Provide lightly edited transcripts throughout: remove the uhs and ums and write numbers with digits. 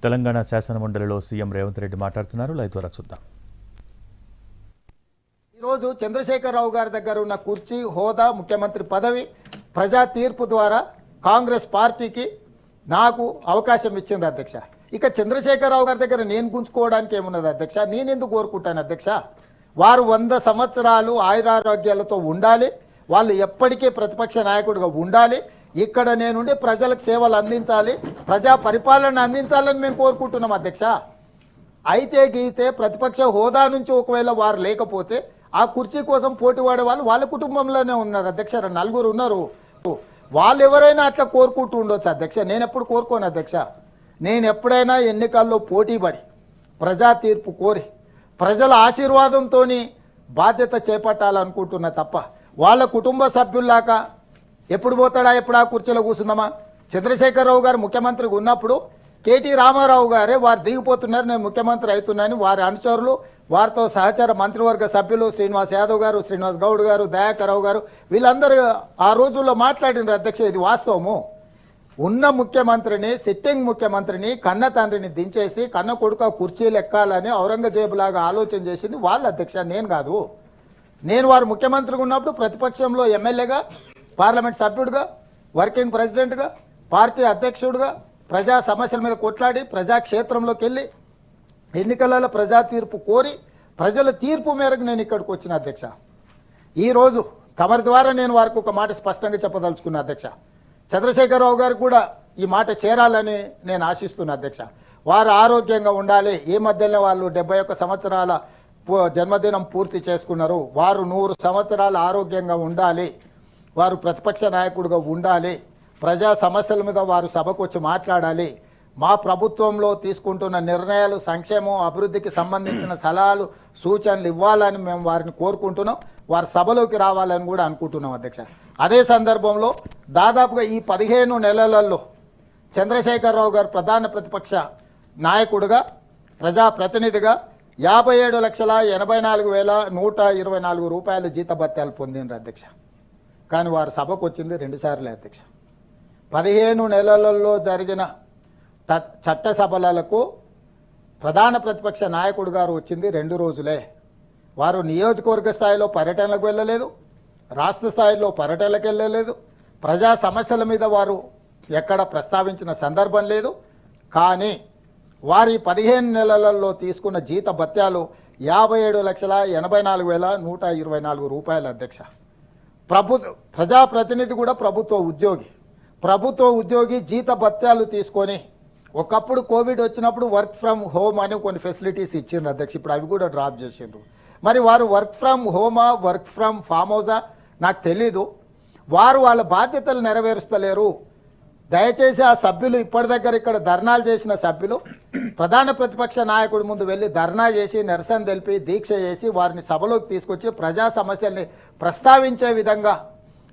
Telangana శాసనమండలిలో CM Revanth Reddy మాట్లాడుతున్నారు. Live ద్వారా చూద్దాం. ఈరోజు చంద్రశేఖరరావు గారి దగ్గర ఉన్న కుర్చీ, హోదా, ముఖ్యమంత్రి పదవి ప్రజా తీర్పు ద్వారా కాంగ్రెస్ పార్టీకి నాకు అవకాశం ఇచ్చింది అధ్యక్ష. ఇక చంద్రశేఖరరావు గారి దగ్గర నేను గుంజుకోవడానికి ఏమున్నది అధ్యక్ష? నేను ఎందుకు కోరుకుంటాను అధ్యక్ష? వారు 100 సంవత్సరాలు ఆయురారోగ్యాలతో ఉండాలి, వాళ్ళు ఎప్పటికీ ప్రతిపక్ష నాయకుడిగా ఉండాలి, ఇక్కడ నేనుండి ప్రజలకు సేవలు అందించాలి, ప్రజా పరిపాలన అందించాలని మేము కోరుకుంటున్నాం అధ్యక్ష. అయితే గీతే ప్రతిపక్ష హోదా నుంచి ఒకవేళ వారు లేకపోతే ఆ కుర్చీ కోసం పోటీ పడే వాళ్ళు వాళ్ళ కుటుంబంలోనే ఉన్నారు అధ్యక్ష. 4 ఉన్నారు. వాళ్ళు ఎవరైనా అట్లా కోరుకుంటూ ఉండొచ్చు అధ్యక్ష. నేను ఎప్పుడు కోరుకోను అధ్యక్ష. నేను ఎప్పుడైనా ఎన్నికల్లో పోటీ పడి ప్రజా తీర్పు కోరి ప్రజల ఆశీర్వాదంతో బాధ్యత చేపట్టాలనుకుంటున్నా తప్ప వాళ్ళ కుటుంబ సభ్యుల్లాక ఎప్పుడు పోతాడా, ఎప్పుడు ఆ కుర్చీలో కూర్చుందామా? చంద్రశేఖరరావు గారు ముఖ్యమంత్రిగా ఉన్నప్పుడు కేటీ రామారావు గారే వారు దిగిపోతున్నారు, నేను ముఖ్యమంత్రి అవుతున్నాను, వారి అనుచరులు, వారితో సహచర మంత్రివర్గ సభ్యులు శ్రీనివాస్ యాదవ్ గారు, శ్రీనివాస్ గౌడ్ గారు, దయాకర్రావు గారు వీళ్ళందరూ ఆ రోజుల్లో మాట్లాడినారు అధ్యక్ష. ఇది వాస్తవము. ఉన్న ముఖ్యమంత్రిని, సిట్టింగ్ ముఖ్యమంత్రిని, కన్న తండ్రిని దించేసి కన్న కొడుక కుర్చీలు ఎక్కాలని ఔరంగజేబు లాగా ఆలోచన చేసింది వాళ్ళ అధ్యక్ష, నేను కాదు. నేను వారు ముఖ్యమంత్రిగా ఉన్నప్పుడు ప్రతిపక్షంలో ఎమ్మెల్యేగా, పార్లమెంట్ సభ్యుడిగా, వర్కింగ్ ప్రెసిడెంట్గా, పార్టీ అధ్యక్షుడిగా ప్రజా సమస్యల మీద కొట్లాడి ప్రజాక్షేత్రంలోకి వెళ్ళి ఎన్నికలలో ప్రజా తీర్పు కోరి ప్రజల తీర్పు మేరకు నేను ఇక్కడికి వచ్చిన అధ్యక్ష. ఈరోజు తమరి ద్వారా నేను వారికి ఒక మాట స్పష్టంగా చెప్పదలుచుకున్నా అధ్యక్ష. చంద్రశేఖరరావు గారు కూడా ఈ మాట చేరాలని నేను ఆశిస్తున్నా అధ్యక్ష. వారు ఆరోగ్యంగా ఉండాలి. ఈ మధ్యలో వాళ్ళు 71 సంవత్సరాల జన్మదినం పూర్తి చేసుకున్నారు. వారు 100 సంవత్సరాలు ఆరోగ్యంగా ఉండాలి, వారు ప్రతిపక్ష నాయకుడిగా ఉండాలి, ప్రజా సమస్యల మీద వారు సభకు వచ్చి మాట్లాడాలి, మా ప్రభుత్వంలో తీసుకుంటున్న నిర్ణయాలు, సంక్షేమం, అభివృద్ధికి సంబంధించిన సలహాలు, సూచనలు ఇవ్వాలని మేము వారిని కోరుకుంటున్నాం. వారి సభలోకి రావాలని కూడా అనుకుంటున్నాం అధ్యక్ష. అదే సందర్భంలో దాదాపుగా ఈ 15 నెలలలో చంద్రశేఖరరావు గారు ప్రధాన ప్రతిపక్ష నాయకుడిగా, ప్రజాప్రతినిధిగా 57,84,124 రూపాయల జీతభత్యాలు పొందినారు అధ్యక్ష. కానీ వారు సభకు వచ్చింది 2 సార్లే అధ్యక్ష. 15 నెలలలో జరిగిన చట్టసభలకు ప్రధాన ప్రతిపక్ష నాయకుడు గారు వచ్చింది 2 రోజులే. వారు నియోజకవర్గ స్థాయిలో పర్యటనలకు వెళ్ళలేదు, రాష్ట్ర స్థాయిలో పర్యటనలకు వెళ్ళలేదు, ప్రజా సమస్యల మీద వారు ఎక్కడ ప్రస్తావించిన సందర్భం లేదు. కానీ వారి 15 నెలలలో తీసుకున్న జీత భత్యాలు 57,84,124 రూపాయలు అధ్యక్ష. ప్రజాప్రతినిధి కూడా ప్రభుత్వ ఉద్యోగి జీత భత్యాలు తీసుకొని ఒకప్పుడు కోవిడ్ వచ్చినప్పుడు వర్క్ ఫ్రమ్ హోమ్ అని కొన్ని ఫెసిలిటీస్ ఇచ్చిండ్రు అధ్యక్ష. ఇప్పుడు అవి కూడా డ్రాప్ చేసిండ్రు. మరి వారు వర్క్ ఫ్రమ్ హోమా, వర్క్ ఫ్రమ్ ఫామ్ హౌసా నాకు తెలీదు. వారు వాళ్ళ బాధ్యతలు నెరవేరుస్తలేరు. దయచేసి ఆ సభ్యులు ఇప్పటి దగ్గర ఇక్కడ ధర్నాలు చేసిన సభ్యులు ప్రధాన ప్రతిపక్ష నాయకుడి ముందు వెళ్ళి ధర్నా చేసి, నిరసన తెలిపి, దీక్ష చేసి వారిని సభలోకి తీసుకొచ్చి ప్రజా సమస్యల్ని ప్రస్తావించే విధంగా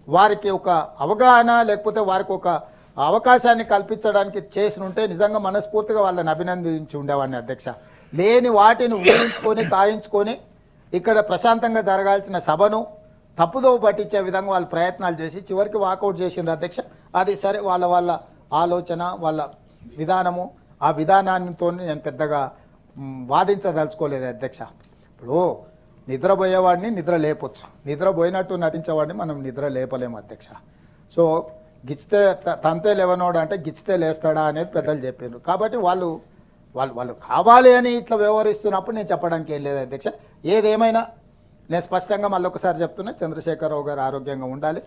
వారికి ఒక అవగాహన, లేకపోతే వారికి ఒక అవకాశాన్ని కల్పించడానికి చేసినుంటే నిజంగా మనస్ఫూర్తిగా వాళ్ళని అభినందించి ఉండేవాడిని అధ్యక్ష. లేని వాటిని ఊహించుకొని కాయించుకొని ఇక్కడ ప్రశాంతంగా జరగాల్సిన సభను తప్పుదోవ పట్టించే విధంగా వాళ్ళు ప్రయత్నాలు చేసి చివరికి వాకౌట్ చేసిండ్రు అధ్యక్ష. అది సరే, వాళ్ళ ఆలోచన, వాళ్ళ విధానము, ఆ విధానానితో నేను పెద్దగా వాదించదలుచుకోలేదు అధ్యక్ష. ఇప్పుడు నిద్రపోయేవాడిని నిద్ర లేపొచ్చు, నిద్రపోయినట్టు నటించేవాడిని మనం నిద్ర లేపలేము అధ్యక్ష. సో గిచ్చితే తంతే లేవనోడు అంటే గిచ్చితే లేస్తాడా అనేది పెద్దలు చెప్పారు. కాబట్టి వాళ్ళు కావాలి అని ఇట్లా వ్యవహరిస్తున్నప్పుడు నేను చెప్పడానికి ఏం లేదు అధ్యక్ష. ఏదేమైనా నేను స్పష్టంగా మళ్ళీ ఒకసారి చెప్తున్నా, చంద్రశేఖరరావు గారు ఆరోగ్యంగా ఉండాలి.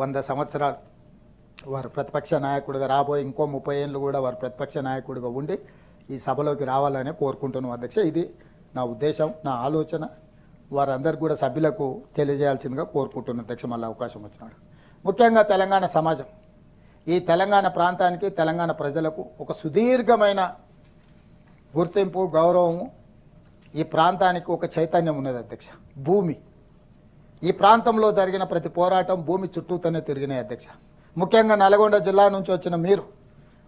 100 సంవత్సరాలు వారు ప్రతిపక్ష నాయకుడిగా రాబోయే ఇంకో 30 ఏళ్ళు కూడా వారు ప్రతిపక్ష నాయకుడిగా ఉండి ఈ సభలోకి రావాలని కోరుకుంటున్నాం అధ్యక్ష. ఇది నా ఉద్దేశం, నా ఆలోచన. వారందరూ కూడా సభ్యులకు తెలియజేయాల్సిందిగా కోరుకుంటున్న అధ్యక్ష. మళ్ళీ అవకాశం వచ్చినాడు. ముఖ్యంగా తెలంగాణ సమాజం, ఈ తెలంగాణ ప్రాంతానికి, తెలంగాణ ప్రజలకు ఒక సుదీర్ఘమైన గుర్తింపు, గౌరవము, ఈ ప్రాంతానికి ఒక చైతన్యం ఉన్నది అధ్యక్ష. భూమి, ఈ ప్రాంతంలో జరిగిన ప్రతి పోరాటం భూమి చుట్టూతోనే తిరిగినాయి అధ్యక్ష. ముఖ్యంగా నల్గొండ జిల్లా నుంచి వచ్చిన మీరు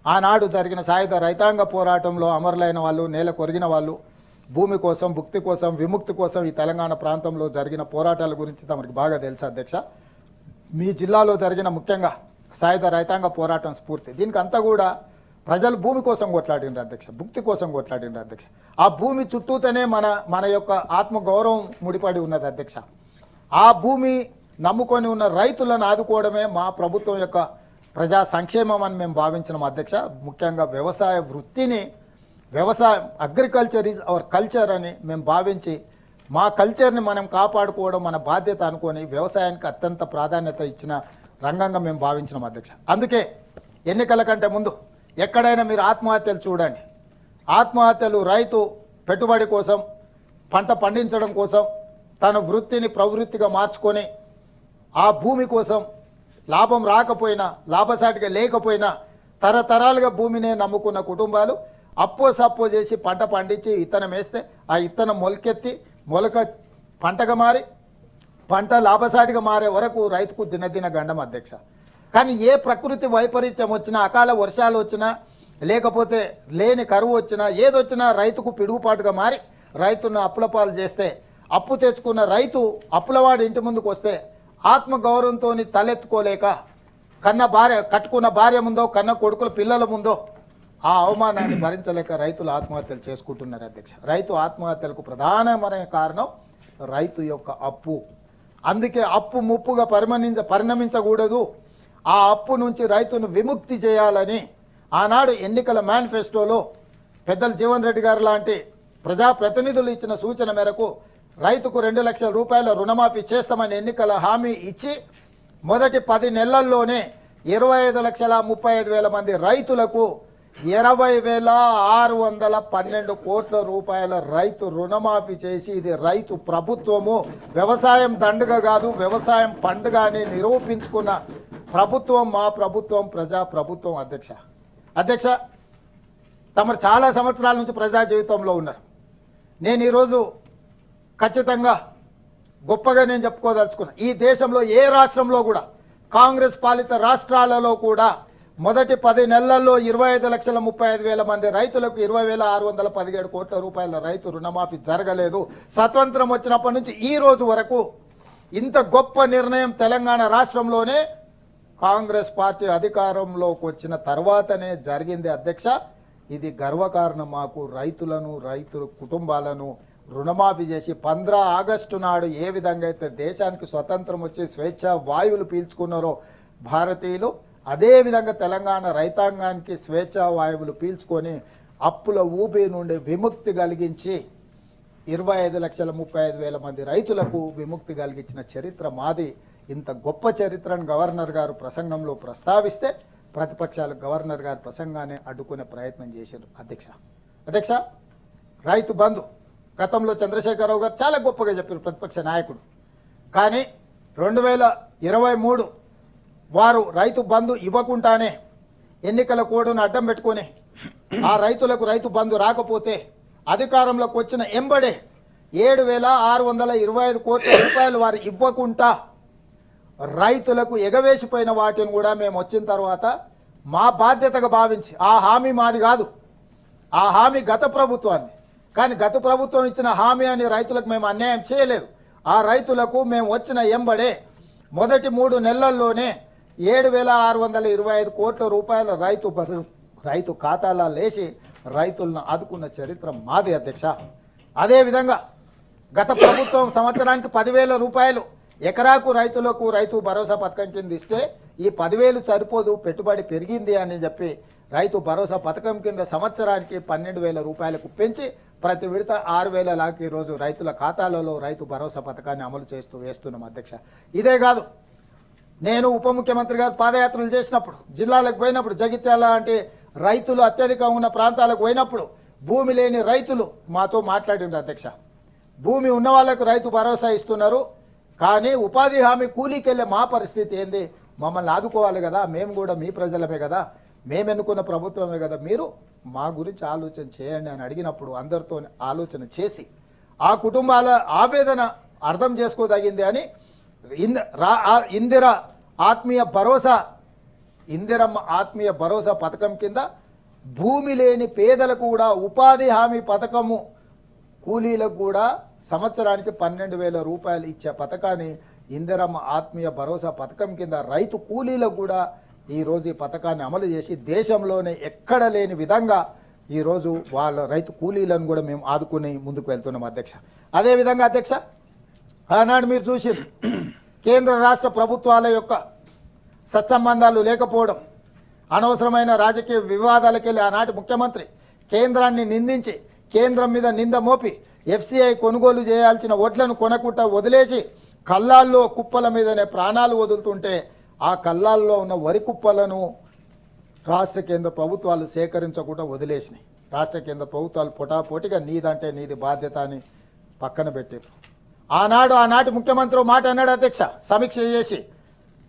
ఆనాడు జరిగిన సాయుధ రైతాంగ పోరాటంలో అమరులైన వాళ్ళు, నేల కొరిగిన వాళ్ళు, భూమి కోసం, భుక్తి కోసం, విముక్తి కోసం ఈ తెలంగాణ ప్రాంతంలో జరిగిన పోరాటాల గురించి తమకు బాగా తెలుసు అధ్యక్ష. మీ జిల్లాలో జరిగిన ముఖ్యంగా సాయుధ రైతాంగ పోరాటం స్ఫూర్తి, దీనికి అంతా కూడా ప్రజలు భూమి కోసం కొట్లాడినారు అధ్యక్ష, భుక్తి కోసం కొట్లాడినారు అధ్యక్ష. ఆ భూమి చుట్టూతోనే మన యొక్క ఆత్మగౌరవం ముడిపడి ఉన్నది అధ్యక్ష. ఆ భూమి నమ్ముకొని ఉన్న రైతులను ఆదుకోవడమే మా ప్రభుత్వం యొక్క ప్రజా సంక్షేమం అని మేము భావించినాం అధ్యక్ష. ముఖ్యంగా వ్యవసాయ వృత్తిని, వ్యవసాయం, అగ్రికల్చర్ ఈజ్ అవర్ కల్చర్ అని మేము భావించి మా కల్చర్ని మనం కాపాడుకోవడం మన బాధ్యత అనుకొని వ్యవసాయానికి అత్యంత ప్రాధాన్యత ఇచ్చిన రంగంగా మేము భావించినాం అధ్యక్ష. అందుకే ఎన్నికల కంటే ముందు ఎక్కడైనా మీరు ఆత్మహత్యలు చూడండి. ఆత్మహత్యలు రైతు పెట్టుబడి కోసం, పంట పండించడం కోసం, తన వృత్తిని ప్రవృత్తిగా మార్చుకొని ఆ భూమి కోసం లాభం రాకపోయినా, లాభసాటిగా లేకపోయినా తరతరాలుగా భూమినే నమ్ముకున్న కుటుంబాలు అప్పో సప్పో చేసి పంట పండించి ఇత్తనం వేస్తే ఆ ఇత్తనం మొలకెత్తి మొలక పంటగా మారి పంట లాభసాటిగా మారే వరకు రైతుకు దినదిన గండం అధ్యక్ష. కానీ ఏ ప్రకృతి వైపరీత్యం వచ్చినా, అకాల వర్షాలు వచ్చినా, లేకపోతే లేని కరువు వచ్చినా, ఏదొచ్చినా రైతుకు పిడుగుపాటుగా మారి రైతును అప్పులపాలు చేస్తే, అప్పు తెచ్చుకున్న రైతు అప్పులవాడి ఇంటి ముందుకు వస్తే ఆత్మగౌరవంతో తలెత్తుకోలేక కట్టుకున్న భార్య ముందో, కన్న కొడుకుల పిల్లల ముందో ఆ అవమానాన్ని భరించలేక రైతులు ఆత్మహత్యలు చేసుకుంటున్నారు అధ్యక్ష. రైతు ఆత్మహత్యలకు ప్రధానమైన కారణం రైతు యొక్క అప్పు. అందుకే అప్పు ముప్పుగా పరిణమించకూడదు. ఆ అప్పు నుంచి రైతును విముక్తి చేయాలని ఆనాడు ఎన్నికల మేనిఫెస్టోలో పెద్దలు జీవన్ రెడ్డి గారు లాంటి ప్రజాప్రతినిధులు ఇచ్చిన సూచన మేరకు రైతుకు 2 లక్షల రూపాయల రుణమాఫీ చేస్తామని ఎన్నికల హామీ ఇచ్చి మొదటి 10 నెలల్లోనే 25,35,000 మంది రైతులకు 20,612 కోట్ల రూపాయల రైతు రుణమాఫీ చేసి ఇది రైతు ప్రభుత్వము, వ్యవసాయం దండుగ కాదు వ్యవసాయం పండుగ అని నిరూపించుకున్న ప్రభుత్వం మా ప్రభుత్వం, ప్రజా ప్రభుత్వం అధ్యక్ష. తమరు చాలా సంవత్సరాల నుంచి ప్రజా జీవితంలో ఉన్నారు. నేను ఈరోజు ఖచ్చితంగా గొప్పగా నేను చెప్పుకోదలుచుకున్నా, ఈ దేశంలో ఏ రాష్ట్రంలో కూడా, కాంగ్రెస్ పాలిత రాష్ట్రాలలో కూడా మొదటి 10 నెలల్లో 25,35,000 మంది రైతులకు 20,617 కోట్ల రూపాయల రైతు రుణమాఫీ జరగలేదు. స్వతంత్రం వచ్చినప్పటి నుంచి ఈ రోజు వరకు ఇంత గొప్ప నిర్ణయం తెలంగాణ రాష్ట్రంలోనే కాంగ్రెస్ పార్టీ అధికారంలోకి వచ్చిన తర్వాతనే జరిగింది అధ్యక్ష. ఇది గర్వకారణం మాకు. రైతుల కుటుంబాలను రుణమాఫీ చేసి 15 ఆగస్టు నాడు ఏ విధంగా అయితే దేశానికి స్వతంత్రం వచ్చి స్వేచ్ఛ వాయువులు పీల్చుకున్నారో భారతీయులు, అదేవిధంగా తెలంగాణ రైతాంగానికి స్వేచ్ఛా వాయువులు పీల్చుకొని అప్పుల ఊబి నుండి విముక్తి కలిగించి 25,35,000 మంది రైతులకు విముక్తి కలిగించిన చరిత్ర మాది. ఇంత గొప్ప చరిత్రను గవర్నర్ గారు ప్రసంగంలో ప్రస్తావిస్తే ప్రతిపక్షాలు గవర్నర్ గారి ప్రసంగాన్ని అడ్డుకునే ప్రయత్నం చేశారు అధ్యక్ష. రైతు బంధు గతంలో చంద్రశేఖరరావు గారు చాలా గొప్పగా చెప్పారు, ప్రతిపక్ష నాయకుడు. కానీ 2023 వారు రైతు బంధు ఇవ్వకుండానే ఎన్నికల కోడ్ను అడ్డం పెట్టుకొని ఆ రైతులకు రైతు బంధు రాకపోతే అధికారంలోకి వచ్చిన ఎంబడే 7,625 కోట్ల రూపాయలు వారు ఇవ్వకుండా రైతులకు ఎగవేసిపోయిన వాటిని కూడా మేము వచ్చిన తర్వాత మా బాధ్యతగా భావించి, ఆ హామీ మాది కాదు, ఆ హామీ గత ప్రభుత్వాన్ని, కానీ గత ప్రభుత్వం ఇచ్చిన హామీ అని రైతులకు మేము అన్యాయం చేయలేదు. ఆ రైతులకు మేము వచ్చిన ఎంబడే మొదటి 3 నెలల్లోనే 7,625 కోట్ల రూపాయల రైతు ఖాతాలో లేచి రైతులను ఆదుకున్న చరిత్ర మాది అధ్యక్ష. అదేవిధంగా గత ప్రభుత్వం సంవత్సరానికి 10,000 రూపాయలు ఎకరాకు రైతులకు రైతు భరోసా పథకం కింద ఇస్తే ఈ 10,000 సరిపోదు, పెట్టుబడి పెరిగింది అని చెప్పి రైతు భరోసా పథకం కింద సంవత్సరానికి 12,000 రూపాయలకు పెంచి ప్రతి విడత 6,000 లాగా ఈరోజు రైతుల ఖాతాలలో రైతు భరోసా పథకాన్ని అమలు వేస్తున్నాం అధ్యక్ష. ఇదే కాదు, నేను ఉప ముఖ్యమంత్రి గారు పాదయాత్రలు చేసినప్పుడు, జిల్లాలకు పోయినప్పుడు, జగిత్యాల అంటే రైతులు అత్యధికంగా ఉన్న ప్రాంతాలకు పోయినప్పుడు భూమి లేని రైతులు మాతో మాట్లాడిండ్రు అధ్యక్ష. భూమి ఉన్న వాళ్ళకు రైతు భరోసా ఇస్తున్నారు, కానీ ఉపాధి హామీ కూలీకి వెళ్ళే మా పరిస్థితి ఏంది? మమ్మల్ని ఆదుకోవాలి కదా, మేము కూడా మీ ప్రజలమే కదా, మేము ఎన్నుకున్న ప్రభుత్వమే కదా, మీరు మా గురించి ఆలోచన చేయండి అని అడిగినప్పుడు అందరితో ఆలోచన చేసి ఆ కుటుంబాల ఆవేదన అర్థం చేసుకోదగింది అని ఇందిరమ్మ ఆత్మీయ భరోసా పథకం కింద భూమి లేని పేదలకు కూడా ఉపాధి హామీ పథకము, కూలీలకు కూడా సంవత్సరానికి 12,000 రూపాయలు ఇచ్చే పథకాన్ని ఇందిరమ్మ ఆత్మీయ భరోసా పథకం కింద రైతు కూలీలకు కూడా ఈరోజు ఈ పథకాన్ని అమలు చేసి దేశంలోనే ఎక్కడ లేని విధంగా ఈరోజు వాళ్ళ రైతు కూలీలను కూడా మేము ఆదుకుని ముందుకు వెళ్తున్నాం అధ్యక్ష. అదేవిధంగా అధ్యక్ష, ఆనాడు మీరు చూసి కేంద్ర రాష్ట్ర ప్రభుత్వాల యొక్క సత్సంబంధాలు లేకపోవడం, అనవసరమైన రాజకీయ వివాదాలకు వెళ్ళి ఆనాటి ముఖ్యమంత్రి కేంద్రాన్ని నిందించి కేంద్రం మీద నింద మోపి FCI కొనుగోలు చేయాల్సిన వడ్లను కొనకుండా వదిలేసి కల్లాల్లో కుప్పల మీదనే ప్రాణాలు వదులుతుంటే ఆ కల్లాల్లో ఉన్న వరి కుప్పలను రాష్ట్ర కేంద్ర ప్రభుత్వాలు సేకరించకుండా వదిలేసినాయి. రాష్ట్ర కేంద్ర ప్రభుత్వాలు పోటాపోటీగా నీదంటే నీది బాధ్యత అని పక్కన పెట్టారు. ఆనాటి ముఖ్యమంత్రి మాట అన్నాడు అధ్యక్ష, సమీక్ష చేసి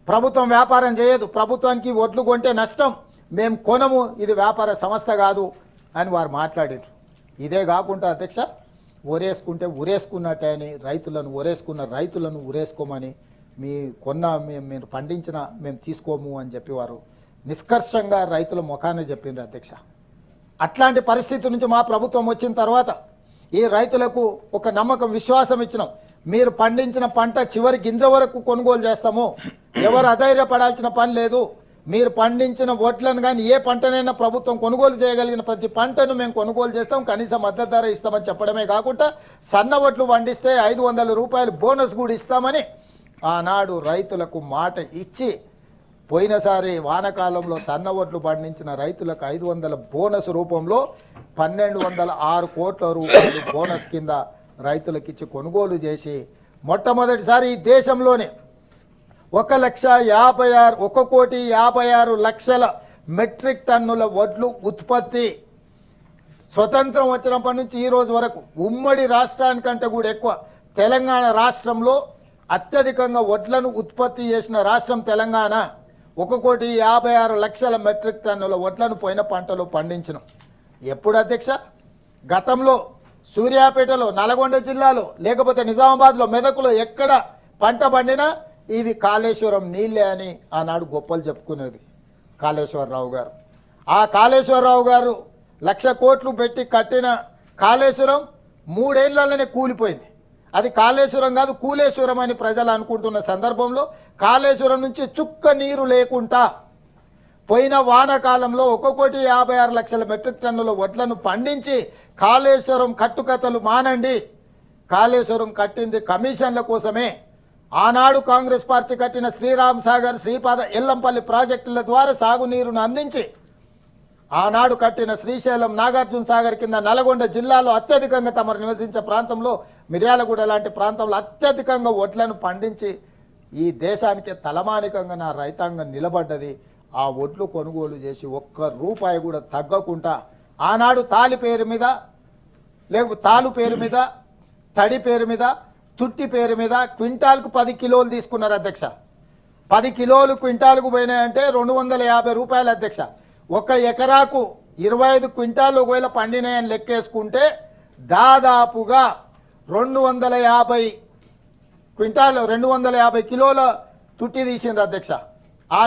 ప్రభుత్వం వ్యాపారం చేయదు, ప్రభుత్వానికి వడ్లు కొంటే నష్టం, మేము కొనము, ఇది వ్యాపార సంస్థ కాదు అని వారు మాట్లాడారు. ఇదే కాకుండా అధ్యక్ష, ఒరేసుకుంటే ఉరేసుకున్నట్టే అని రైతులను ఉరేసుకోమని మీరు పండించిన మేము తీసుకోము అని చెప్పి వారు నిష్కర్షంగా రైతుల ముఖాన్ని చెప్పిండ్రు అధ్యక్ష. అట్లాంటి పరిస్థితి నుంచి మా ప్రభుత్వం వచ్చిన తర్వాత ఈ రైతులకు ఒక నమ్మకం, విశ్వాసం ఇచ్చినాం. మీరు పండించిన పంట చివరి గింజ వరకు కొనుగోలు చేస్తాము, ఎవరు అధైర్యపడాల్సిన పని లేదు. మీరు పండించిన వడ్లను కానీ ఏ పంటనైనా ప్రభుత్వం కొనుగోలు చేయగలిగిన ప్రతి పంటను మేము కొనుగోలు చేస్తాం, కనీస మద్దతు ధర ఇస్తామని చెప్పడమే కాకుండా సన్న వడ్లు పండిస్తే 500 రూపాయలు బోనస్ కూడా ఇస్తామని ఆనాడు రైతులకు మాట ఇచ్చి పోయినసారి వానకాలంలో సన్న వడ్లు పండించిన రైతులకు 500 బోనస్ రూపంలో 1206 కోట్ల రూపాయలు బోనస్ కింద రైతులకు ఇచ్చి కొనుగోలు చేసి మొట్టమొదటిసారి ఈ దేశంలోనే 1,56,00,000 మెట్రిక్ టన్నుల వడ్లు ఉత్పత్తి స్వతంత్రం వచ్చినప్పటి నుంచి ఈ రోజు వరకు ఉమ్మడి రాష్ట్రానికంటే కూడా ఎక్కువ తెలంగాణ రాష్ట్రంలో అత్యధికంగా వడ్లను ఉత్పత్తి చేసిన రాష్ట్రం తెలంగాణ. 1,56,00,000 మెట్రిక్ టన్నుల వడ్లను పోయిన పంటలో పండించడం. ఎప్పుడు అధ్యక్ష? గతంలో సూర్యాపేటలో, నల్గొండ జిల్లాలో, లేకపోతే నిజామాబాద్లో, మెదకులో ఎక్కడ పంట పండినా ఇవి కాళేశ్వరం నీళ్ళే అని ఆనాడు గొప్పలు చెప్పుకునేది కాళేశ్వరరావు గారు. ఆ కాళేశ్వరరావు గారు 1,00,000 కోట్లు పెట్టి కట్టిన కాళేశ్వరం 3 ఏళ్లలోనే కూలిపోయింది. అది కాళేశ్వరం కాదు, కూలేశ్వరం అని ప్రజలు అనుకుంటున్న సందర్భంలో కాళేశ్వరం నుంచి చుక్క నీరు లేకుండా పోయిన వానాకాలంలో 1,56,00,000 మెట్రిక్ టన్నుల వడ్లను పండించి కాళేశ్వరం కట్టుకథలు మానండి, కాళేశ్వరం కట్టింది కమిషన్ల కోసమే. ఆనాడు కాంగ్రెస్ పార్టీ కట్టిన శ్రీరామ్ సాగర్, శ్రీపాద, ఎల్లంపల్లి ప్రాజెక్టుల ద్వారా సాగునీరును అందించి ఆనాడు కట్టిన శ్రీశైలం, నాగార్జున సాగర్ కింద నల్గొండ జిల్లాలో అత్యధికంగా తమరు నివసించే ప్రాంతంలో, మిర్యాలగూడ లాంటి ప్రాంతంలో అత్యధికంగా వడ్లను పండించి ఈ దేశానికి తలమానికంగా నా రైతాంగం నిలబడ్డది. ఆ వడ్లు కొనుగోలు చేసి 1 రూపాయి కూడా తగ్గకుండా ఆనాడు తాలి పేరు మీద, లేకపోతే తాలు పేరు మీద, తడి పేరు మీద, తుట్టి పేరు మీద క్వింటాల్కు 10 కిలోలు తీసుకున్నారు అధ్యక్ష. 10 కిలోలు క్వింటాల్కు పోయినాయంటే 250 రూపాయలు అధ్యక్ష. 1 ఎకరాకు 25 క్వింటాలు ఒకవేళ పండినాయని లెక్కేసుకుంటే దాదాపుగా 250 కిలోల తుట్టి తీసిండ్రు అధ్యక్ష. ఆ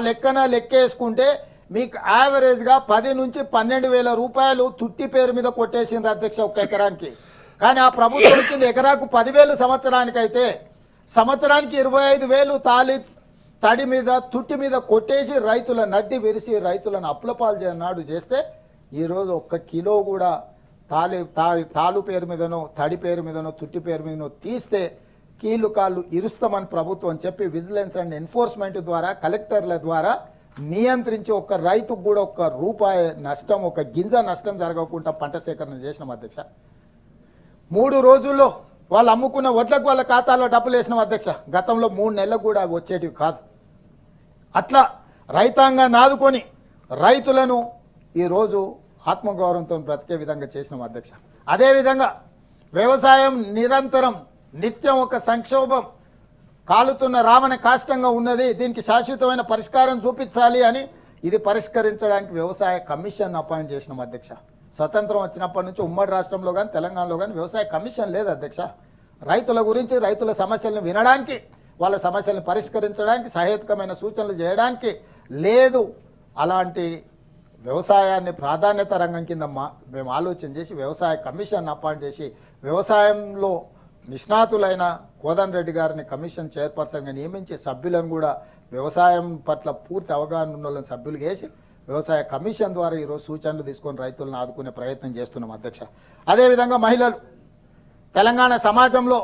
లెక్కేసుకుంటే మీకు యావరేజ్గా 10 నుంచి 12,000 రూపాయలు తుట్టి పేరు మీద కొట్టేసిండ్రు అధ్యక్ష 1 ఎకరానికి. కానీ ఆ ప్రభుత్వం వచ్చింది ఎకరాకు 10,000 సంవత్సరానికైతే సంవత్సరానికి 25,000 తడి మీద, తుట్టి మీద కొట్టేసి రైతుల నడ్డి విరిసి రైతులను అప్పులపాలు చేయనాడు చేస్తే ఈరోజు 1 కిలో కూడా తాలు పేరు మీదనో, తడి పేరు మీదనో, తుట్టి పేరు మీదనో తీస్తే కీళ్ళు కాళ్ళు ఇరుస్తామని ప్రభుత్వం చెప్పి విజిలెన్స్ అండ్ ఎన్ఫోర్స్మెంట్ ద్వారా, కలెక్టర్ల ద్వారా నియంత్రించి 1 రైతుకు కూడా 1 రూపాయి నష్టం, 1 గింజ నష్టం జరగకుండా పంట సేకరణ చేసినాం అధ్యక్ష. 3 రోజుల్లో వాళ్ళు అమ్ముకున్న వడ్లకు వాళ్ళ ఖాతాలో డబ్బులు వేసినాం అధ్యక్ష. గతంలో 3 నెలలకు కూడా వచ్చేటివి కాదు. అట్లా రైతాంగాన్ని ఆదుకొని రైతులను ఈరోజు ఆత్మగౌరవంతో బ్రతికే విధంగా చేసినాం అధ్యక్ష. అదేవిధంగా వ్యవసాయం నిరంతరం నిత్యం ఒక సంక్షోభం కాలుతున్న రావణ కాష్టంగా ఉన్నది, దీనికి శాశ్వతమైన పరిష్కారం చూపించాలి అని ఇది పరిష్కరించడానికి వ్యవసాయ కమిషన్ అపాయింట్ చేసినాం అధ్యక్ష. స్వతంత్రం వచ్చినప్పటి నుంచి ఉమ్మడి రాష్ట్రంలో కానీ తెలంగాణలో కానీ వ్యవసాయ కమిషన్ లేదు అధ్యక్ష. రైతుల గురించి, రైతుల సమస్యలను వినడానికి, వాళ్ళ సమస్యలను పరిష్కరించడానికి, సహేతుకమైన సూచనలు చేయడానికి లేదు. అలాంటి వ్యవసాయాన్ని ప్రాధాన్యత రంగం కింద మేము ఆలోచన చేసి వ్యవసాయ కమిషన్ అపాయింట్ చేసి వ్యవసాయంలో నిష్ణాతులైన కోదండ రెడ్డి గారిని కమిషన్ చైర్పర్సన్గా నియమించి సభ్యులను కూడా వ్యవసాయం పట్ల పూర్తి అవగాహన ఉన్న వాళ్ళని సభ్యులు చేసి వ్యవసాయ కమిషన్ ద్వారా ఈరోజు సూచనలు తీసుకొని రైతులను ఆదుకునే ప్రయత్నం చేస్తున్నాం అధ్యక్ష. అదేవిధంగా మహిళలు తెలంగాణ సమాజంలో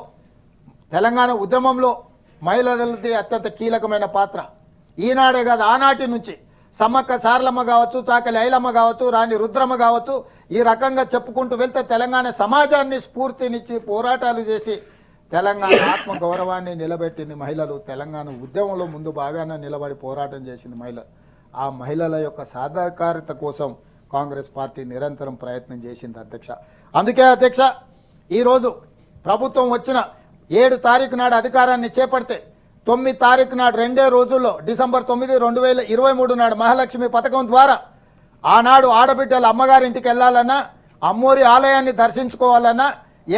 తెలంగాణ ఉద్యమంలో మహిళలది అత్యంత కీలకమైన పాత్ర. ఈనాడే కాదు ఆనాటి నుంచి సమ్మక్క సారలమ్మ కావచ్చు, చాకలి ఐలమ్మ కావచ్చు, రాణి రుద్రమ్మ కావచ్చు, ఈ రకంగా చెప్పుకుంటూ వెళ్తే తెలంగాణ సమాజాన్ని స్ఫూర్తినిచ్చి పోరాటాలు చేసి తెలంగాణ ఆత్మ గౌరవాన్ని నిలబెట్టింది మహిళలు. తెలంగాణ ఉద్యమంలో ముందు బాగానే నిలబడి పోరాటం చేసింది మహిళలు. ఆ మహిళల యొక్క సాధికారత కోసం కాంగ్రెస్ పార్టీ నిరంతరం ప్రయత్నం చేసింది అధ్యక్ష. అందుకే అధ్యక్ష ఈరోజు ప్రభుత్వం వచ్చిన 7 తారీఖు నాడు అధికారాన్ని చేపడితే 9 తారీఖు నాడు 2 రోజుల్లో డిసెంబర్ 9, 2023 నాడు మహాలక్ష్మి పథకం ద్వారా ఆనాడు ఆడబిడ్డలు అమ్మగారింటికి వెళ్ళాలన్నా, అమ్మోరి ఆలయాన్ని దర్శించుకోవాలన్నా,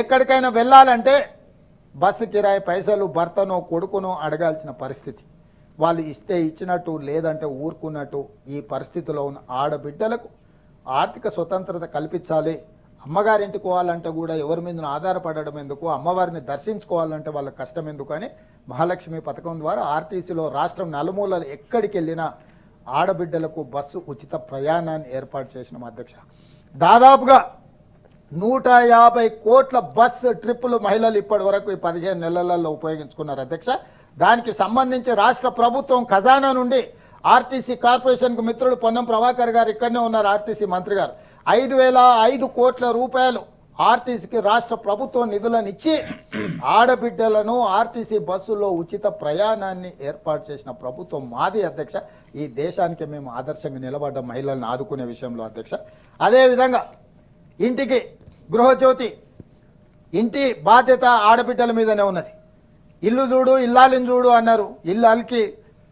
ఎక్కడికైనా వెళ్ళాలంటే బస్సు కిరాయి పైసలు భర్తనో కొడుకునో అడగాల్సిన పరిస్థితి. వాళ్ళు ఇస్తే ఇచ్చినట్టు, లేదంటే ఊరుకున్నట్టు. ఈ పరిస్థితిలో ఉన్న ఆడబిడ్డలకు ఆర్థిక స్వతంత్రత కల్పించాలి. అమ్మగారింటికి పోవాలంటే కూడా ఎవరి మీద ఆధారపడడం ఎందుకు, అమ్మవారిని దర్శించుకోవాలంటే వాళ్ళ కష్టం ఎందుకు అని మహాలక్ష్మి పథకం ద్వారా ఆర్టీసీలో రాష్ట్రం నలుమూలలు ఎక్కడికి వెళ్ళినా ఆడబిడ్డలకు బస్సు ఉచిత ప్రయాణాన్ని ఏర్పాటు చేసిన అధ్యక్ష. దాదాపుగా 150 కోట్ల బస్సు ట్రిప్పులు మహిళలు ఇప్పటి వరకు ఈ 15 నెలలలో ఉపయోగించుకున్నారు అధ్యక్ష. దానికి సంబంధించి రాష్ట్ర ప్రభుత్వం ఖజానా నుండి ఆర్టీసీ కార్పొరేషన్కు మిత్రుడు పొన్నం ప్రభాకర్ గారు ఇక్కడనే ఉన్నారు, ఆర్టీసీ మంత్రి గారు, 5,005 కోట్ల రూపాయలు ఆర్టీసీకి రాష్ట్ర ప్రభుత్వం నిధులను ఇచ్చి ఆడబిడ్డలను ఆర్టీసీ బస్సుల్లో ఉచిత ప్రయాణాన్ని ఏర్పాటు చేసిన ప్రభుత్వం మాది అధ్యక్ష. ఈ దేశానికి మేము ఆదర్శంగా నిలబడ్డ మహిళలను ఆదుకునే విషయంలో అధ్యక్ష. అదేవిధంగా ఇంటికి గృహజ్యోతి, ఇంటి బాధ్యత ఆడబిడ్డల మీదనే ఉన్నది. ఇల్లు చూడు ఇల్లాలిని చూడు అన్నారు. ఇల్లాలకి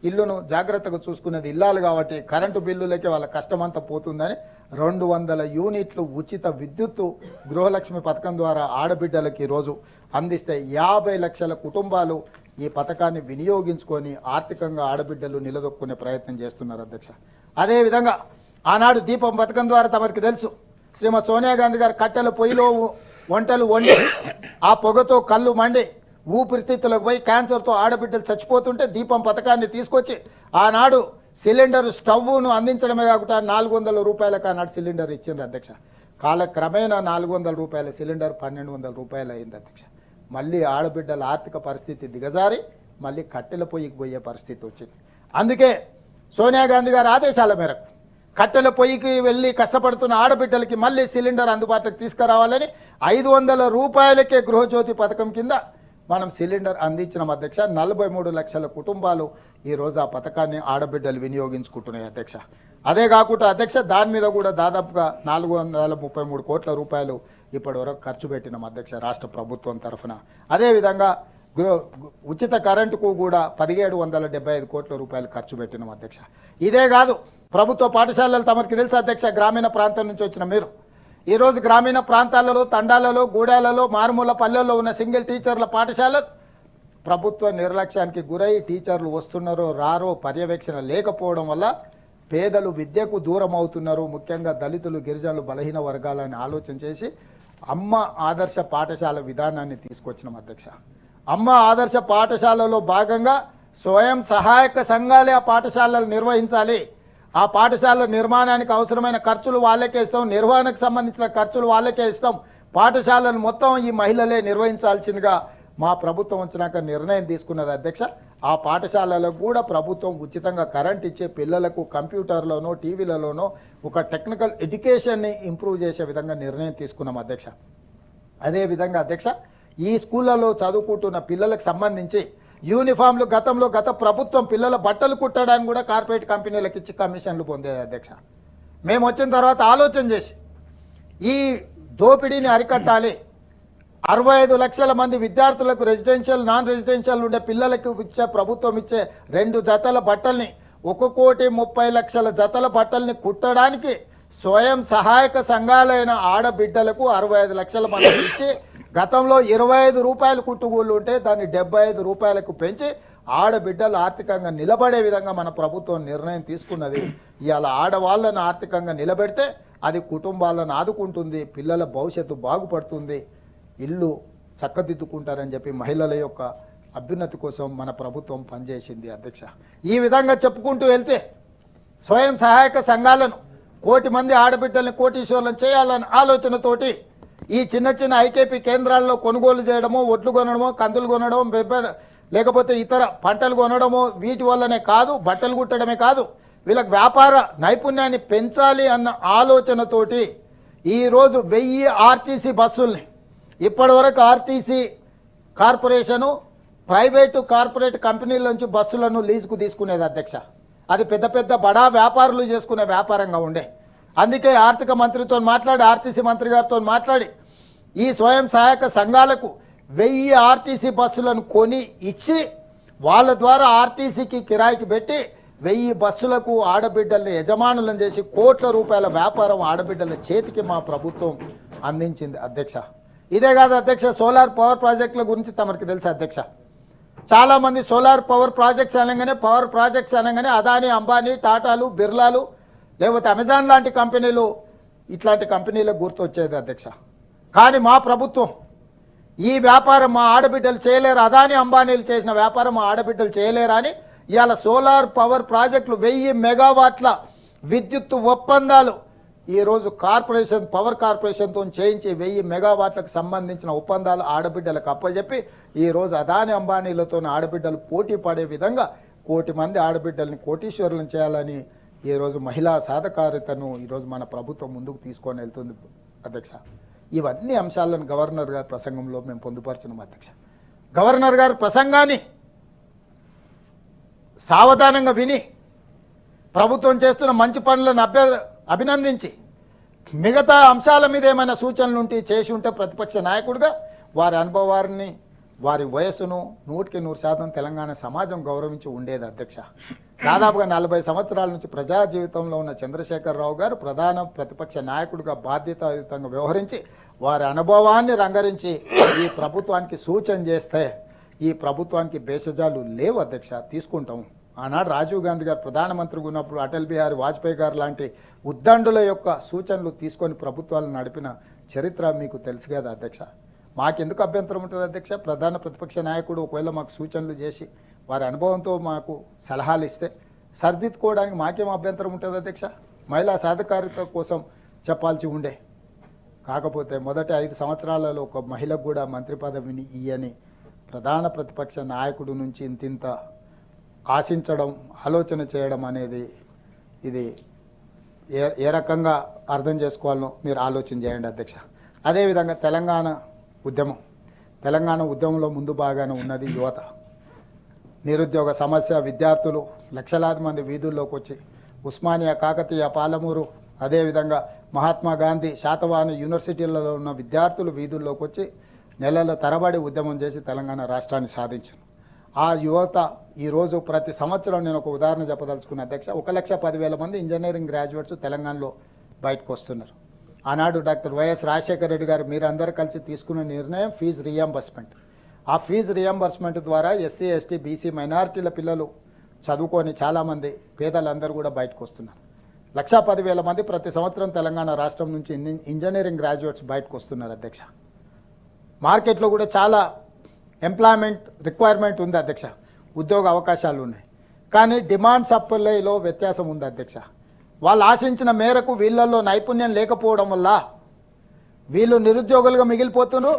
ఇల్లును జాగ్రత్తగా చూసుకునేది ఇల్లాలు కాబట్టి కరెంటు బిల్లులకి వాళ్ళ కష్టమంతా పోతుందని 200 యూనిట్లు ఉచిత విద్యుత్తు గృహలక్ష్మి పథకం ద్వారా ఆడబిడ్డలకి ఈరోజు అందిస్తే 50 లక్షల కుటుంబాలు ఈ పథకాన్ని వినియోగించుకొని ఆర్థికంగా ఆడబిడ్డలు నిలదొక్కునే ప్రయత్నం చేస్తున్నారు అధ్యక్ష. అదేవిధంగా ఆనాడు దీపం పథకం ద్వారా తమరికి తెలుసు, శ్రీమతి సోనియా గాంధీ గారు కట్టెల పొయ్యిలో వంటలు వండి ఆ పొగతో కళ్ళు మండి ఊపిరితిత్తులకు పోయి క్యాన్సర్తో ఆడబిడ్డలు చచ్చిపోతుంటే దీపం పథకాన్ని తీసుకొచ్చి ఆనాడు సిలిండర్ స్టవ్ను అందించడమే కాకుండా 400 రూపాయలకు ఆనాడు సిలిండర్ ఇచ్చిండ్రు అధ్యక్ష. కాలక్రమేణా 400 రూపాయల సిలిండర్ 1,200 రూపాయలు అయింది అధ్యక్ష. మళ్ళీ ఆడబిడ్డల ఆర్థిక పరిస్థితి దిగజారి మళ్ళీ కట్టెల పొయ్యికి పోయే పరిస్థితి వచ్చింది. అందుకే సోనియా గాంధీ గారి ఆదేశాల మేరకు కట్టెల పొయ్యికి వెళ్ళి కష్టపడుతున్న ఆడబిడ్డలకి మళ్ళీ సిలిండర్ అందుబాటులోకి తీసుకురావాలని 500 రూపాయలకే గృహజ్యోతి పథకం కింద మనం సిలిండర్ అందించిన అధ్యక్ష. 43 లక్షల కుటుంబాలు ఈరోజు ఆ పథకాన్ని ఆడబిడ్డలు వినియోగించుకుంటున్నాయి అధ్యక్ష. అదే కాకుండా అధ్యక్ష దాని మీద కూడా దాదాపుగా 433 కోట్ల రూపాయలు ఇప్పటి వరకు ఖర్చు పెట్టినాం అధ్యక్ష రాష్ట్ర ప్రభుత్వం తరఫున. అదేవిధంగా ఉచిత కరెంటుకు కూడా 1,775 కోట్ల రూపాయలు ఖర్చు పెట్టినాం అధ్యక్ష. ఇదే కాదు ప్రభుత్వ పాఠశాలలు తమకి తెలుసు అధ్యక్ష, గ్రామీణ ప్రాంతం నుంచి వచ్చిన మీరు ఈరోజు గ్రామీణ ప్రాంతాలలో, తండాలలో, గూడాలలో, మారుమూల పల్లెల్లో ఉన్న సింగిల్ టీచర్ల పాఠశాలలు ప్రభుత్వ నిర్లక్ష్యానికి గురై టీచర్లు వస్తున్నారో రారో పర్యవేక్షణ లేకపోవడం వల్ల పేదలు విద్యకు దూరం అవుతున్నారు. ముఖ్యంగా దళితులు, గిరిజనులు, బలహీన వర్గాలని ఆలోచన చేసి అమ్మ ఆదర్శ పాఠశాల విధానాన్ని తీసుకొచ్చినాం అధ్యక్ష. అమ్మ ఆదర్శ పాఠశాలలో భాగంగా స్వయం సహాయక సంఘాలే ఆ పాఠశాలలు నిర్వహించాలి. ఆ పాఠశాల నిర్మాణానికి అవసరమైన ఖర్చులు వాళ్ళకే ఇస్తాం, నిర్వహణకు సంబంధించిన ఖర్చులు వాళ్ళకే ఇస్తాం, పాఠశాలను మొత్తం ఈ మహిళలే నిర్వహించాల్సిందిగా మా ప్రభుత్వం వచ్చినాక నిర్ణయం తీసుకున్నది అధ్యక్ష. ఆ పాఠశాలలకు కూడా ప్రభుత్వం ఉచితంగా కరెంట్ ఇచ్చే పిల్లలకు కంప్యూటర్లోనో టీవీలలోనో ఒక టెక్నికల్ ఎడ్యుకేషన్ని ఇంప్రూవ్ చేసే విధంగా నిర్ణయం తీసుకున్నాం అధ్యక్ష. అదేవిధంగా అధ్యక్ష ఈ స్కూళ్ళలో చదువుకుంటున్న పిల్లలకు సంబంధించి యూనిఫామ్లు గత ప్రభుత్వం పిల్లల బట్టలు కుట్టడానికి కూడా కార్పొరేట్ కంపెనీలకు ఇచ్చి కమిషన్లు పొందేది అధ్యక్ష. మేము వచ్చిన తర్వాత ఆలోచన చేసి ఈ దోపిడీని అరికట్టాలి. 65 లక్షల మంది విద్యార్థులకు రెసిడెన్షియల్, నాన్ రెసిడెన్షియల్ ఉండే పిల్లలకు ఇచ్చే ప్రభుత్వం ఇచ్చే 2 జతల బట్టల్ని 1,30,00,000 జతల బట్టల్ని కుట్టడానికి స్వయం సహాయక సంఘాలైన ఆడబిడ్డలకు 65 లక్షల మంది ఇచ్చి గతంలో 25 రూపాయలు కుట్టుగూళ్ళు ఉంటే దాన్ని 75 రూపాయలకు పెంచి ఆడబిడ్డలు ఆర్థికంగా నిలబడే విధంగా మన ప్రభుత్వం నిర్ణయం తీసుకున్నది. ఇవాళ ఆడవాళ్ళను ఆర్థికంగా నిలబెడితే అది కుటుంబాలను ఆదుకుంటుంది, పిల్లల భవిష్యత్తు బాగుపడుతుంది, ఇల్లు చక్కదిద్దుకుంటారని చెప్పి మహిళల యొక్క అభ్యున్నతి కోసం మన ప్రభుత్వం పనిచేసింది అధ్యక్ష. ఈ విధంగా చెప్పుకుంటూ వెళ్తే స్వయం సహాయక సంఘాలను 1 కోటి మంది ఆడబిడ్డల్ని కోటీశ్వర్లను చేయాలన్న ఆలోచనతోటి ఈ చిన్న చిన్న ఐకేపీ కేంద్రాల్లో కొనుగోలు చేయడమో, ఒడ్లు కొనడమో, కందులు కొనడమో, లేకపోతే ఇతర పంటలు కొనడమో, వీటి వల్లనే కాదు, బట్టలు కుట్టడమే కాదు, వీళ్ళకి వ్యాపార నైపుణ్యాన్ని పెంచాలి అన్న ఆలోచనతోటి ఈరోజు 1000 ఆర్టీసీ బస్సుల్ని ఇప్పటివరకు ఆర్టీసీ కార్పొరేషను ప్రైవేటు కార్పొరేట్ కంపెనీల నుంచి బస్సులను లీజుకు తీసుకునేది అధ్యక్ష. అది పెద్ద పెద్ద బడా వ్యాపారులు చేసుకునే వ్యాపారంగా ఉండే. అందుకే ఆర్థిక మంత్రితో మాట్లాడి, ఆర్టీసీ మంత్రి గారితో మాట్లాడి ఈ స్వయం సహాయక సంఘాలకు 1000 ఆర్టీసీ బస్సులను కొని ఇచ్చి వాళ్ళ ద్వారా ఆర్టీసీకి కిరాయికి పెట్టి 1000 బస్సులకు ఆడబిడ్డల్ని యజమానులను చేసి కోట్ల రూపాయల వ్యాపారం ఆడబిడ్డల చేతికి మా ప్రభుత్వం అందించింది అధ్యక్ష. ఇదే కాదు అధ్యక్ష, సోలార్ పవర్ ప్రాజెక్టుల గురించి తమరికి తెలుసు అధ్యక్ష. చాలామంది సోలార్ పవర్ ప్రాజెక్ట్స్ అనగానే అదానీ, అంబానీ, టాటాలు, బిర్లాలు, లేకపోతే అమెజాన్ లాంటి కంపెనీలు, ఇట్లాంటి కంపెనీలకు గుర్తొచ్చేది అధ్యక్ష. కానీ మా ప్రభుత్వం ఈ వ్యాపారం మా ఆడబిడ్డలు చేయలేరు, అదానీ అంబానీలు చేసిన వ్యాపారం మా ఆడబిడ్డలు చేయలేరు అని ఇవాళ సోలార్ పవర్ ప్రాజెక్టులు 1000 మెగావాట్ల విద్యుత్ ఒప్పందాలు ఈరోజు పవర్ కార్పొరేషన్తో చేయించి 1000 మెగావాట్లకు సంబంధించిన ఒప్పందాలు ఆడబిడ్డలకు అప్పచెప్పి ఈరోజు అదానీ అంబానీలతో ఆడబిడ్డలు పోటీ పడే విధంగా 1 కోటి మంది ఆడబిడ్డల్ని కోటీశ్వరులను చేయాలని ఈరోజు మహిళా సాధకారితను ఈరోజు మన ప్రభుత్వం ముందుకు తీసుకొని వెళ్తుంది అధ్యక్ష. ఇవన్నీ అంశాలను గవర్నర్ గారి ప్రసంగంలో మేము పొందుపరిచినాం అధ్యక్ష. గవర్నర్ గారి ప్రసంగాన్ని సావధానంగా విని ప్రభుత్వం చేస్తున్న మంచి పనులను అభినందించి మిగతా అంశాల మీద ఏమైనా సూచనలు ఉంటే చేసి ఉంటే ప్రతిపక్ష నాయకుడిగా వారి అనుభవాన్ని, వారి వయస్సును 100% తెలంగాణ సమాజం గౌరవించి ఉండేది అధ్యక్ష. దాదాపుగా 40 సంవత్సరాల నుంచి ప్రజా జీవితంలో ఉన్న చంద్రశేఖరరావు గారు ప్రధాన ప్రతిపక్ష నాయకుడిగా బాధ్యతాయుతంగా వ్యవహరించి వారి అనుభవాన్ని రంగరించి ఈ ప్రభుత్వానికి సూచన చేస్తే ఈ ప్రభుత్వానికి భేషజాలు లేవు అధ్యక్ష, తీసుకుంటాం. ఆనాడు రాజీవ్ గాంధీ గారు ప్రధానమంత్రిగా ఉన్నప్పుడు అటల్ బిహారీ వాజ్పేయి గారు లాంటి ఉద్దండుల యొక్క సూచనలు తీసుకొని ప్రభుత్వాలను నడిపిన చరిత్ర మీకు తెలుసు కదా అధ్యక్ష. మాకెందుకు అభ్యంతరం ఉంటుంది అధ్యక్ష? ప్రధాన ప్రతిపక్ష నాయకుడు ఒకవేళ మాకు సూచనలు చేసి వారి అనుభవంతో మాకు సలహాలు ఇస్తే సరిదిద్దుకోవడానికి మాకేం అభ్యంతరం ఉంటుంది అధ్యక్ష? మహిళా సాధికారిత కోసం చెప్పాల్సి ఉండే. కాకపోతే మొదటి 5 సంవత్సరాలలో ఒక మహిళకు కూడా మంత్రి పదవిని ఇయ్యని ప్రధాన ప్రతిపక్ష నాయకుడు నుంచి ఇంతింత ఆశించడం, ఆలోచన చేయడం అనేది ఇది ఏ రకంగా అర్థం చేసుకోవాలనో మీరు ఆలోచన చేయండి అధ్యక్ష. అదేవిధంగా తెలంగాణ ఉద్యమంలో ముందు బాగానే ఉన్నది యువత. నిరుద్యోగ సమస్య, విద్యార్థులు లక్షలాది మంది వీధుల్లోకి వచ్చి ఉస్మానియా, కాకతీయ, పాలమూరు, అదేవిధంగా మహాత్మా గాంధీ, శాతవాహన యూనివర్సిటీలలో ఉన్న విద్యార్థులు వీధుల్లోకి వచ్చి నెలల తరబడి ఉద్యమం చేసి తెలంగాణ రాష్ట్రాన్ని సాధించారు. ఆ యువత ఈరోజు ప్రతి సంవత్సరం నేను ఒక ఉదాహరణ చెప్పదలుచుకున్న అధ్యక్ష, 1,10,000 మంది ఇంజనీరింగ్ గ్రాడ్యుయేట్స్ తెలంగాణలో బయటకు వస్తున్నారు. ఆనాడు డాక్టర్ వైఎస్ రాజశేఖర రెడ్డి గారు మీరందరూ కలిసి తీసుకున్న నిర్ణయం ఫీజు రియంబర్స్మెంట్. ఆ ఫీజు రియంబర్స్మెంట్ ద్వారా ఎస్సీ, ఎస్టీ, బీసీ, మైనారిటీల పిల్లలు చదువుకొని చాలామంది పేదలందరూ కూడా బయటకు వస్తున్నారు. 1,10,000 మంది ప్రతి సంవత్సరం తెలంగాణ రాష్ట్రం నుంచి ఇంజనీరింగ్ గ్రాడ్యుయేట్స్ బయటకు వస్తున్నారు అధ్యక్ష. మార్కెట్లో కూడా చాలా ఎంప్లాయ్మెంట్ రిక్వైర్మెంట్ ఉంది అధ్యక్ష, ఉద్యోగ అవకాశాలు ఉన్నాయి. కానీ డిమాండ్ సప్లైలో వ్యత్యాసం ఉంది అధ్యక్ష. వాళ్ళు ఆశించిన మేరకు వీళ్ళల్లో నైపుణ్యం లేకపోవడం వల్ల వీళ్ళు నిరుద్యోగులుగా మిగిలిపోతున్నారు.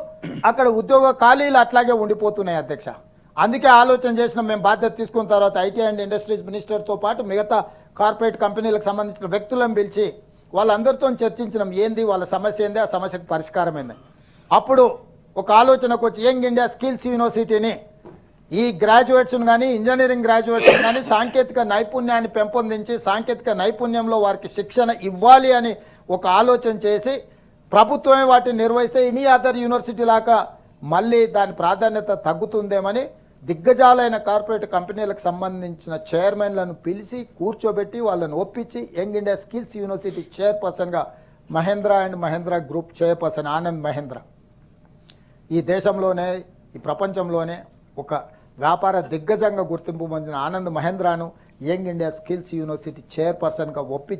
అక్కడ ఉద్యోగ ఖాళీలు అట్లాగే ఉండిపోతున్నాయి అధ్యక్ష. అందుకే ఆలోచన చేసిన మేము బాధ్యత తీసుకున్న తర్వాత ఐటీ అండ్ ఇండస్ట్రీస్ మినిస్టర్తో పాటు మిగతా కార్పొరేట్ కంపెనీలకు సంబంధించిన వ్యక్తులను పిలిచి వాళ్ళందరితో చర్చించడం ఏంది, వాళ్ళ సమస్య ఏంది, ఆ సమస్యకు పరిష్కారం ఏంది. అప్పుడు ఒక ఆలోచనకు వచ్చి యంగ్ ఇండియా స్కిల్స్ యూనివర్సిటీని ఈ గ్రాడ్యుయేట్స్ను కానీ ఇంజనీరింగ్ గ్రాడ్యుయేట్స్ను కానీ సాంకేతిక నైపుణ్యాన్ని పెంపొందించి సాంకేతిక నైపుణ్యంలో వారికి శిక్షణ ఇవ్వాలి అని ఒక ఆలోచన చేసి ప్రభుత్వమే వాటిని నిర్వహిస్తే ఎనీ అదర్ యూనివర్సిటీ లాగా మళ్ళీ దాని ప్రాధాన్యత తగ్గుతుందేమని దిగ్గజాలైన కార్పొరేట్ కంపెనీలకు సంబంధించిన చైర్మన్లను పిలిచి కూర్చోబెట్టి వాళ్ళని ఒప్పించి యంగ్ ఇండియా స్కిల్స్ యూనివర్సిటీ చైర్పర్సన్గా Mahindra and Mahindra group chairperson Anand Mahindra ఈ దేశంలోనే ఈ ప్రపంచంలోనే ఒక వ్యాపార దిగ్గజంగా గుర్తింపు పొందిన ఆనంద్ మహేంద్రను యంగ్ ఇండియా స్కిల్స్ యూనివర్సిటీ చైర్పర్సన్గా ఒప్పించి